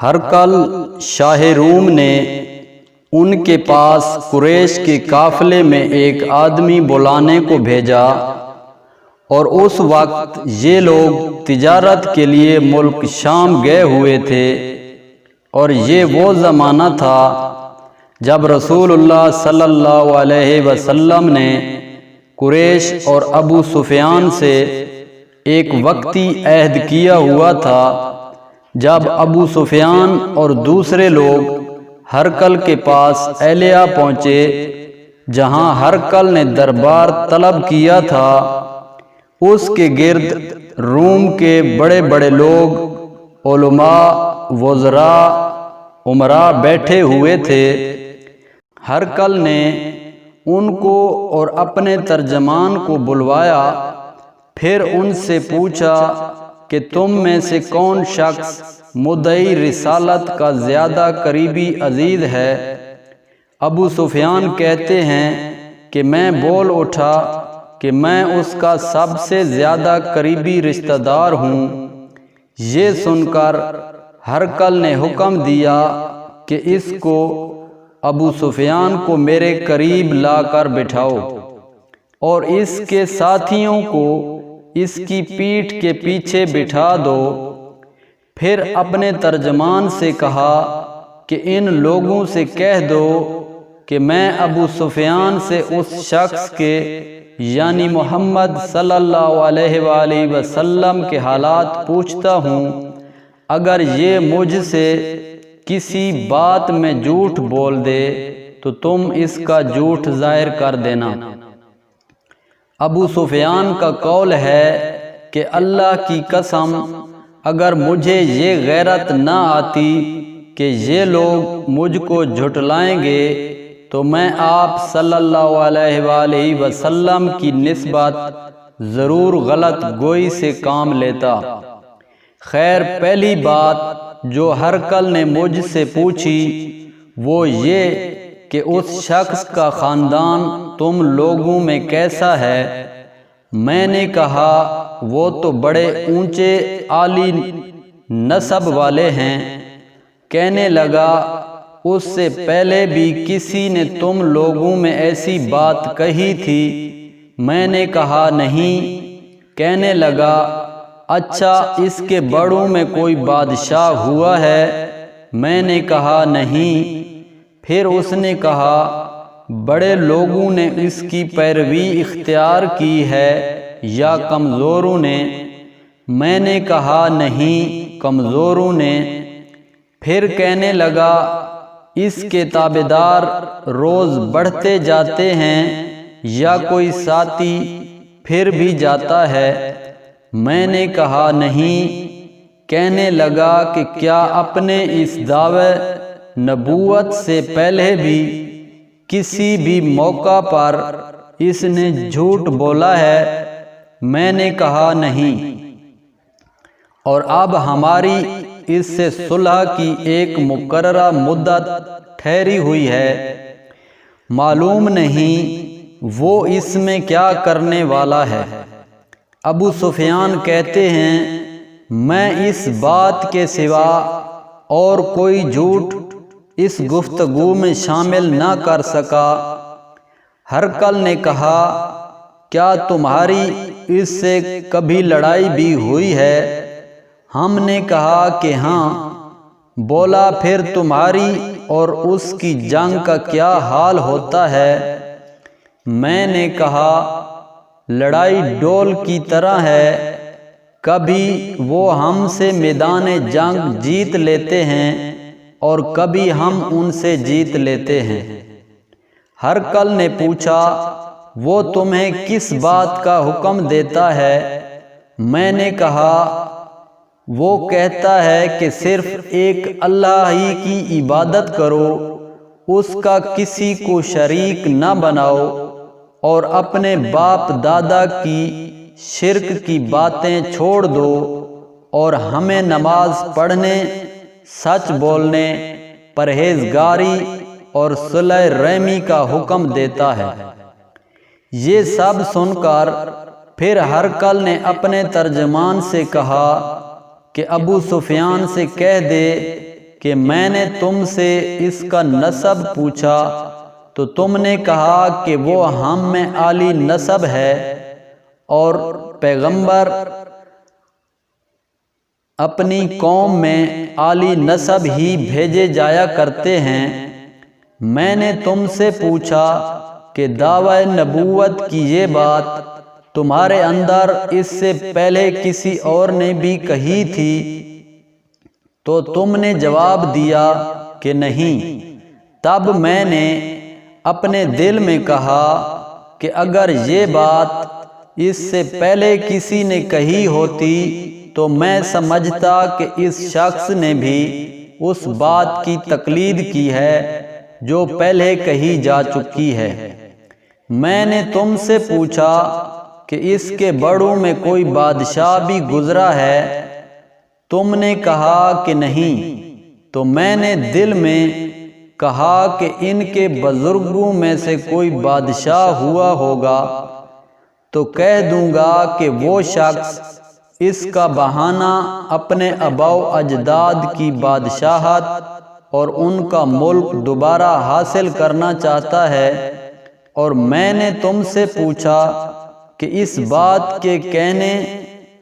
ہرقل شاہ روم نے ان کے پاس قریش کے قافلے میں ایک آدمی بلانے کو بھیجا، اور اس وقت یہ لوگ تجارت کے لیے ملک شام گئے ہوئے تھے، اور یہ وہ زمانہ تھا جب رسول اللہ صلی اللہ علیہ وسلم نے قریش اور ابو سفیان سے ایک وقتی عہد کیا ہوا تھا۔ جب ابو سفیان اور دوسرے لوگ ہرقل کے پاس ایلیہ پہنچے، جہاں ہرقل نے دربار طلب کیا تھا، اس کے گرد روم کے بڑے بڑے لوگ، علماء، وزراء، امراء بیٹھے ہوئے تھے۔ ہرقل نے ان کو اور اپنے ترجمان کو بلوایا، پھر ان سے پوچھا کہ تم میں سے کون شخص مدعی رسالت کا زیادہ قریبی عزیز ہے؟ ابو سفیان کہتے ہیں کہ میں بول اٹھا کہ میں اس کا سب سے زیادہ قریبی رشتہ دار ہوں۔ یہ سن کر ہرقل نے حکم دیا کہ اس کو، ابو سفیان کو میرے قریب لا کر بٹھاؤ، اور اس کے ساتھیوں کو اس کی پیٹھ کے پیچھے بٹھا دو۔ پھر اپنے ترجمان سے کہا کہ ان لوگوں سے کہہ دو کہ میں ابو سفیان سے اس شخص کے یعنی محمد صلی اللہ علیہ وآلہ وسلم کے حالات پوچھتا ہوں، اگر یہ مجھ سے کسی بات میں جھوٹ بول دے تو تم اس کا جھوٹ ظاہر کر دینا۔ ابو سفیان کا قول ہے کہ اللہ کی قسم، اگر مجھے یہ غیرت نہ آتی کہ یہ لوگ مجھ کو جھٹلائیں گے تو میں آپ صلی اللہ علیہ وآلہ وسلم کی نسبت ضرور غلط گوئی سے کام لیتا۔ خیر، پہلی بات جو ہرقل نے مجھ سے پوچھی وہ یہ کہ اس شخص کا خاندان تم لوگوں میں کیسا ہے؟ میں نے کہا وہ تو بڑے اونچے عالی نسب والے ہیں۔ کہنے لگا اس سے پہلے بھی کسی نے تم لوگوں میں ایسی بات کہی تھی؟ میں نے کہا نہیں۔ کہنے لگا اچھا، اس کے بڑوں میں کوئی بادشاہ ہوا ہے؟ میں نے کہا نہیں۔ پھر اس نے کہا بڑے لوگوں نے اس کی پیروی اختیار کی ہے یا کمزوروں نے؟ میں نے کہا نہیں، کمزوروں نے۔ پھر کہنے لگا اس کے تابعدار روز بڑھتے جاتے ہیں یا کوئی ساتھی پھر بھی جاتا ہے؟ میں نے کہا نہیں۔ کہنے لگا کہ کیا اپنے اس دعوے نبوت سے پہلے بھی کسی بھی موقع پر اس نے جھوٹ بولا ہے؟ میں نے کہا نہیں۔ اور اب ہماری اس سے صلح کی ایک مقررہ مدت ٹھہری ہوئی ہے، معلوم نہیں وہ اس میں کیا کرنے والا ہے۔ ابو سفیان کہتے ہیں میں اس بات کے سوا اور کوئی جھوٹ اس گفتگو میں شامل نہ کر سکا۔ ہرقل نے کہا کیا تمہاری اس سے کبھی لڑائی بھی ہوئی ہے؟ ہم نے کہا کہ ہاں۔ بولا پھر تمہاری اور اس کی جنگ کا کیا حال ہوتا ہے؟ میں نے کہا لڑائی ڈول کی طرح ہے، کبھی وہ ہم سے میدان جنگ جیت لیتے ہیں اور کبھی ہم ان سے جیت لیتے ہیں۔ ہرقل نے پوچھا وہ تمہیں کس بات کا حکم دیتا ہے؟ میں نے کہا وہ کہتا ہے کہ صرف ایک اللہ ہی کی عبادت کرو، اس کا کسی کو شریک نہ بناؤ، اور اپنے باپ دادا کی شرک کی باتیں چھوڑ دو، اور ہمیں نماز پڑھنے، سچ بولنے، پرہیزگاری اور صلح رحمی کا حکم دیتا ہے۔ یہ سب سن کر پھر ہرقل نے اپنے ترجمان سے کہا کہ ابو سفیان سے کہہ دے کہ میں نے تم سے اس کا نسب پوچھا تو تم نے کہا کہ وہ ہم میں عالی نسب ہے، اور پیغمبر اپنی قوم میں عالی نسب ہی بھیجے جایا کرتے ہیں۔ میں نے تم سے پوچھا کہ دعوی نبوت کی یہ بات تمہارے اندر اس سے پہلے کسی اور نے بھی کہی تھی، تو تم نے جواب دیا کہ نہیں۔ تب میں نے اپنے دل میں کہا کہ اگر یہ بات اس سے پہلے کسی نے کہی ہوتی تو میں سمجھتا کہ اس شخص نے بھی اس بات کی تقلید کی ہے جو پہلے کہی جا چکی ہے۔ میں نے تم سے پوچھا کہ اس کے بڑوں میں کوئی بادشاہ بھی گزرا ہے، تم نے کہا کہ نہیں۔ تو میں نے دل میں کہا کہ ان کے بزرگوں میں سے کوئی بادشاہ ہوا ہوگا تو کہہ دوں گا کہ وہ شخص اس کا بہانہ اپنے آباء و اجداد کی بادشاہت اور ان کا ملک دوبارہ حاصل کرنا چاہتا ہے۔ اور میں نے تم سے پوچھا کہ اس بات کے کہنے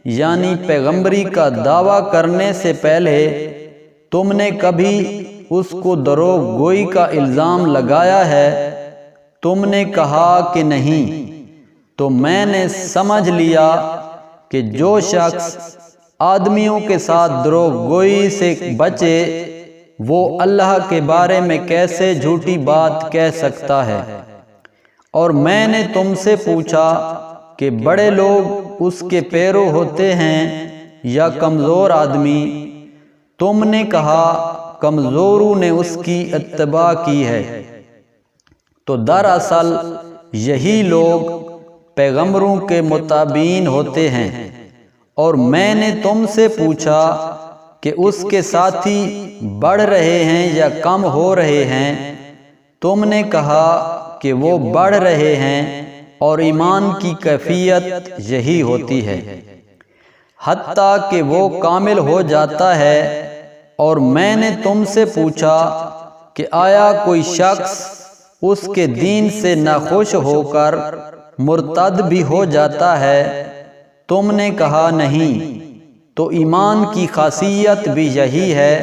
یعنی پیغمبری کا دعویٰ کرنے سے پہلے تم نے کبھی اس کو دروغ گوئی کا الزام لگایا ہے؟ تم نے کہا کہ نہیں۔ تو میں نے سمجھ لیا کہ جو شخص آدمیوں کے ساتھ دروغ گوئی سے بچے وہ اللہ کے بارے میں کیسے جھوٹی بات کہہ سکتا ہے۔ اور میں نے تم سے پوچھا کہ بڑے لوگ اس کے پیرو ہوتے ہیں یا کمزور آدمی؟ تم نے کہا کمزوروں نے اس کی اتباع کی ہے۔ تو دراصل یہی لوگ پیغمبروں کے متابعین ہوتے ہیں۔ اور میں نے تم سے پوچھا کہ اس کے ساتھی بڑھ رہے ہیں یا کم ہو رہے ہیں؟ تم نے کہا کہ وہ بڑھ رہے ہیں، اور ایمان کی کیفیت یہی ہوتی ہے حتیٰ کہ وہ کامل ہو جاتا ہے۔ اور میں نے تم سے پوچھا کہ آیا کوئی شخص اس کے دین سے ناخوش ہو کر مرتد بھی ہو جاتا ہے؟ تم نے کہا نہیں۔ تو ایمان کی خاصیت بھی یہی ہے،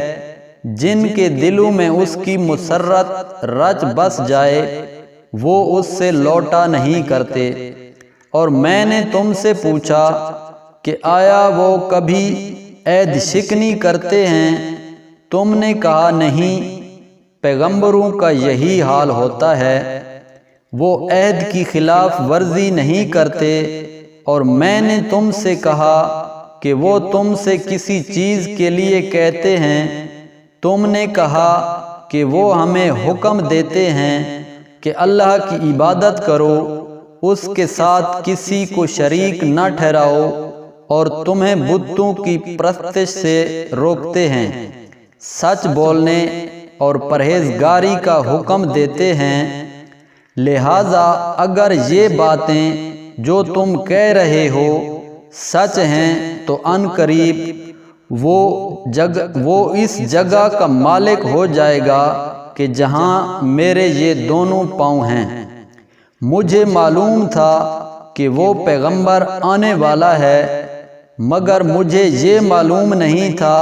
جن کے دلوں میں اس کی مسرت رچ بس جائے وہ اس سے لوٹا نہیں کرتے۔ اور میں نے تم سے پوچھا کہ آیا وہ کبھی عہد شکنی کرتے ہیں؟ تم نے کہا نہیں۔ پیغمبروں کا یہی حال ہوتا ہے، وہ عہد کی خلاف ورزی نہیں کرتے۔ اور میں نے تم سے کہا کہ وہ تم سے کسی چیز کے لیے کہتے ہیں، تم نے کہا کہ وہ ہمیں حکم دیتے ہیں کہ اللہ کی عبادت کرو، اس کے ساتھ کسی کو شریک نہ ٹھہراؤ، اور تمہیں بتوں کی پرستش سے روکتے ہیں، سچ بولنے اور پرہیزگاری کا حکم دیتے ہیں۔ لہذا اگر یہ باتیں جو تم کہہ رہے ہو سچ ہیں تو ان قریب وہ اس جگہ کا مالک ہو جائے گا کہ جہاں میرے یہ دونوں پاؤں ہیں۔ مجھے معلوم تھا کہ وہ پیغمبر آنے والا ہے، مگر مجھے یہ معلوم نہیں تھا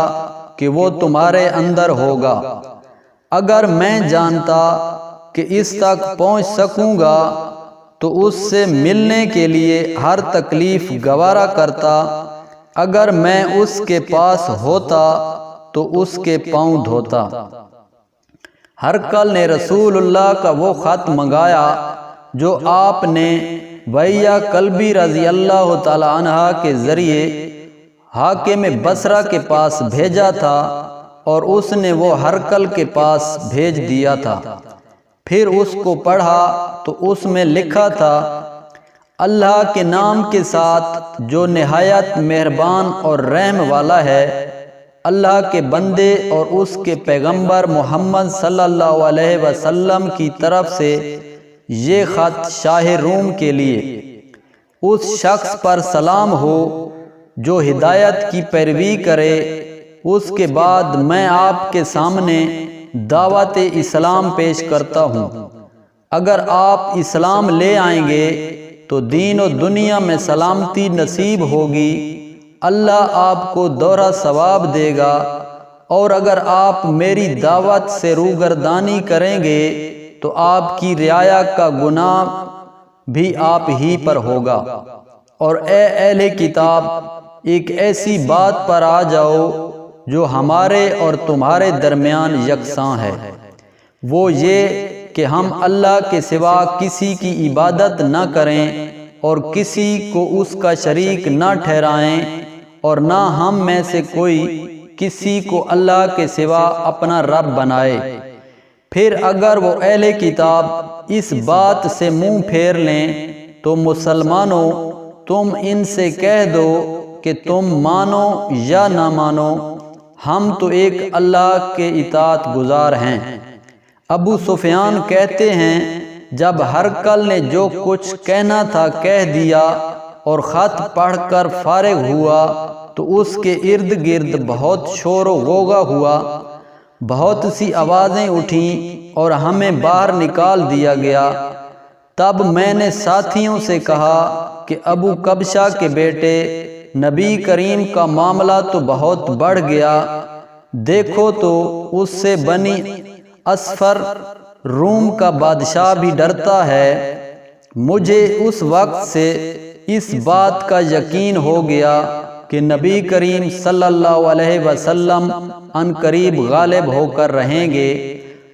کہ وہ تمہارے اندر ہوگا۔ اگر میں جانتا کہ اس تک پہنچ سکوں گا تو اس سے ملنے کے لیے ہر تکلیف گوارا کرتا۔ اگر میں اس کے پاس ہوتا تو اس کے پاؤں دھوتا۔ ہرقل نے رسول اللہ کا وہ خط منگایا جو آپ نے وحیہ کلبی رضی اللہ تعالی عنہ کے ذریعے حاکم بصرہ کے پاس بھیجا تھا، اور اس نے وہ ہرقل کے پاس بھیج دیا تھا۔ پھر اس کو پڑھا تو اس میں لکھا تھا، اللہ کے نام کے ساتھ جو نہایت مہربان اور رحم والا ہے، اللہ کے بندے اور اس کے پیغمبر محمد صلی اللہ علیہ وسلم کی طرف سے یہ خط شاہ روم کے لیے۔ اس شخص پر سلام ہو جو ہدایت کی پیروی کرے، اس کے بعد میں آپ کے سامنے دعوت اسلام پیش کرتا ہوں۔ اگر آپ اسلام لے آئیں گے تو دین و دنیا میں سلامتی نصیب ہوگی، اللہ آپ کو دوہرا ثواب دے گا، اور اگر آپ میری دعوت سے روگردانی کریں گے تو آپ کی رعایا کا گناہ بھی آپ ہی پر ہوگا۔ اور اے اہل کتاب، ایک ایسی بات پر آ جاؤ جو ہمارے اور تمہارے درمیان یکساں ہے، وہ یہ کہ ہم اللہ کے سوا کسی کی عبادت نہ کریں اور کسی کو اس کا شریک نہ ٹھہرائیں، اور نہ ہم میں سے کوئی کسی کو اللہ کے سوا اپنا رب بنائے۔ پھر اگر وہ اہل کتاب اس بات سے منہ پھیر لیں تو مسلمانوں، تم ان سے کہہ دو کہ تم مانو یا نہ مانو، ہم تو ایک اللہ کے اطاعت گزار ہیں۔ ابو سفیان کہتے ہیں، جب ہرقل نے جو کچھ کہنا تھا کہہ دیا اور خط پڑھ کر فارغ ہوا تو اس کے ارد گرد بہت شور و غوغا ہوا، بہت سی آوازیں اٹھیں اور ہمیں باہر نکال دیا گیا۔ تب میں نے ساتھیوں سے کہا کہ ابو قبشہ کے بیٹے، نبی کریم کا معاملہ تو بہت بڑھ گیا، دیکھو تو اس سے بنی اصفر روم کا بادشاہ بھی ڈرتا ہے۔ مجھے اس وقت سے اس بات کا یقین ہو گیا کہ نبی کریم صلی اللہ علیہ وسلم ان قریب غالب ہو کر رہیں گے،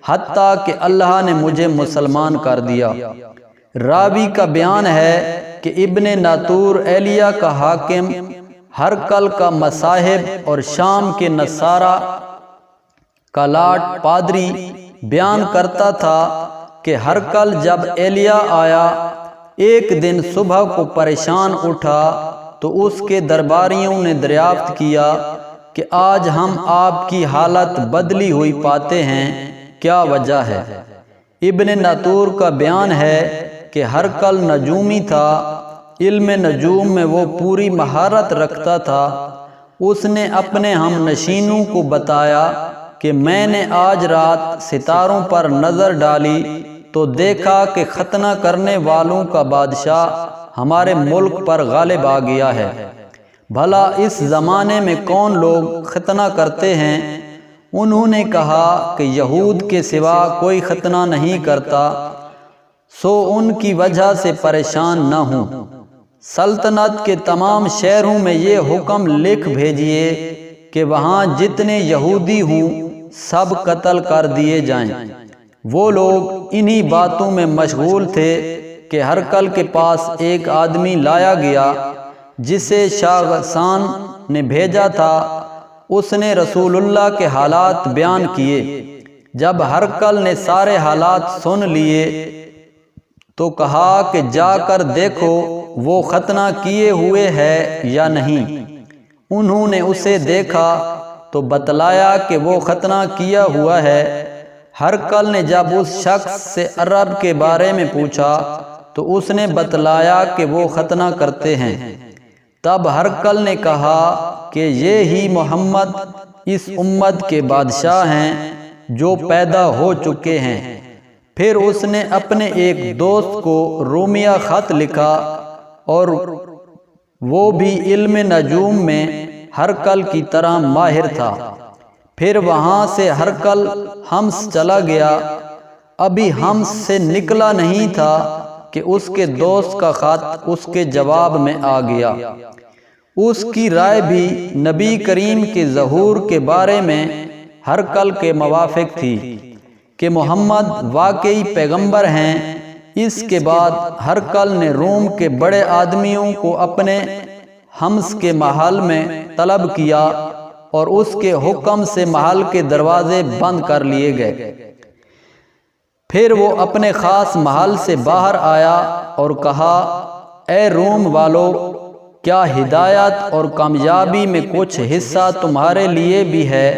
حتیٰ کہ اللہ نے مجھے مسلمان کر دیا۔ راوی کا بیان ہے کہ ابن ناطور ایلیہ کا حاکم، ہرقل کا مصاحب اور شام کے نصارہ کا لاٹ پادری بیان کرتا تھا کہ ہرقل جب ایلیہ آیا ایک دن صبح کو پریشان اٹھا تو اس کے درباریوں نے دریافت کیا کہ آج ہم آپ کی حالت بدلی ہوئی پاتے ہیں، کیا وجہ ہے؟ ابن ناطور کا بیان ہے کہ ہرقل نجومی تھا، علم نجوم میں وہ پوری مہارت رکھتا تھا۔ اس نے اپنے ہم نشینوں کو بتایا کہ میں نے آج رات ستاروں پر نظر ڈالی تو دیکھا کہ ختنہ کرنے والوں کا بادشاہ ہمارے ملک پر غالب آ گیا ہے۔ بھلا اس زمانے میں کون لوگ ختنہ کرتے ہیں؟ انہوں نے کہا کہ یہود کے سوا کوئی ختنہ نہیں کرتا، سو ان کی وجہ سے پریشان نہ ہوں۔ سلطنت کے تمام شہروں میں یہ حکم لکھ بھیجیے کہ وہاں جتنے یہودی ہوں سب قتل کر دیے جائیں۔ وہ لوگ انہی باتوں میں مشغول تھے کہ ہرقل کے پاس ایک آدمی لایا گیا جسے شاہ غسان نے بھیجا تھا۔ اس نے رسول اللہ کے حالات بیان کیے۔ جب ہرقل نے سارے حالات سن لیے تو کہا کہ جا کر دیکھو وہ ختنہ کیے ہوئے ہے یا نہیں۔ انہوں نے اسے دیکھا تو بتلایا کہ وہ ختنہ کیا ہوا ہے۔ ہرقل نے جب اس شخص سے عرب کے بارے میں پوچھا تو اس نے بتلایا کہ وہ ختنہ کرتے ہیں۔ تب ہرقل نے کہا کہ یہ ہی محمد اس امت کے بادشاہ ہیں جو پیدا ہو چکے ہیں۔ پھر اس نے اپنے ایک دوست کو رومیہ خط لکھا اور وہ بھی علم نجوم میں ہرقل کی طرح ماہر تھا۔ پھر وہاں سے ہرقل حمص چلا گیا۔ ابھی حمص سے نکلا نہیں تھا کہ اس کے دوست کا خط اس کے جواب میں آ گیا۔ اس کی رائے بھی نبی کریم کے ظہور کے بارے میں ہرقل کے موافق تھی کہ محمد واقعی پیغمبر ہیں۔ اس کے بعد ہرقل نے روم کے بڑے آدمیوں کو اپنے حمص کے محل میں طلب کیا اور اس کے حکم سے محل کے دروازے بند کر لیے گئے۔ پھر وہ اپنے خاص محل سے باہر آیا اور کہا، اے روم والو، کیا ہدایت اور کامیابی میں کچھ حصہ تمہارے لیے بھی ہے؟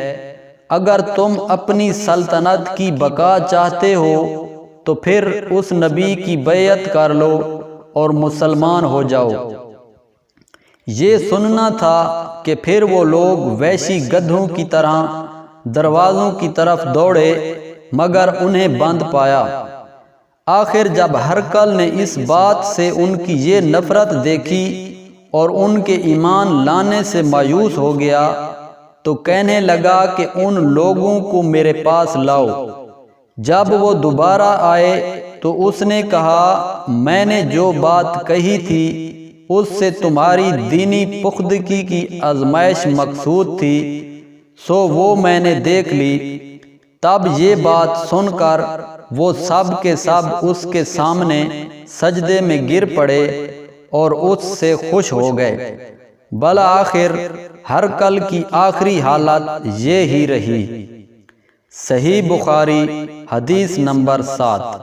اگر تم اپنی سلطنت کی بقا چاہتے ہو تو پھر اس نبی کی بیعت کر لو اور مسلمان ہو جاؤ۔ یہ سننا تھا کہ پھر وہ لوگ ویسی گدھوں کی طرح دروازوں کی طرف دوڑے مگر انہیں بند پایا۔ آخر جب ہرقل نے اس بات سے ان کی یہ نفرت دیکھی اور ان کے ایمان لانے سے مایوس ہو گیا تو کہنے لگا کہ ان لوگوں کو میرے پاس لاؤ۔ جب وہ دوبارہ آئے تو اس نے کہا، میں نے جو بات کہی تھی اس سے تمہاری دینی پختگی کی آزمائش مقصود تھی، سو وہ میں نے دیکھ لی۔ تب یہ بات سن کر وہ سب کے سب اس کے سامنے سجدے میں گر پڑے اور اس سے خوش ہو گئے۔ بالآخر ہرقل کی آخری حالت یہ ہی رہی۔ صحیح بخاری حدیث نمبر 7۔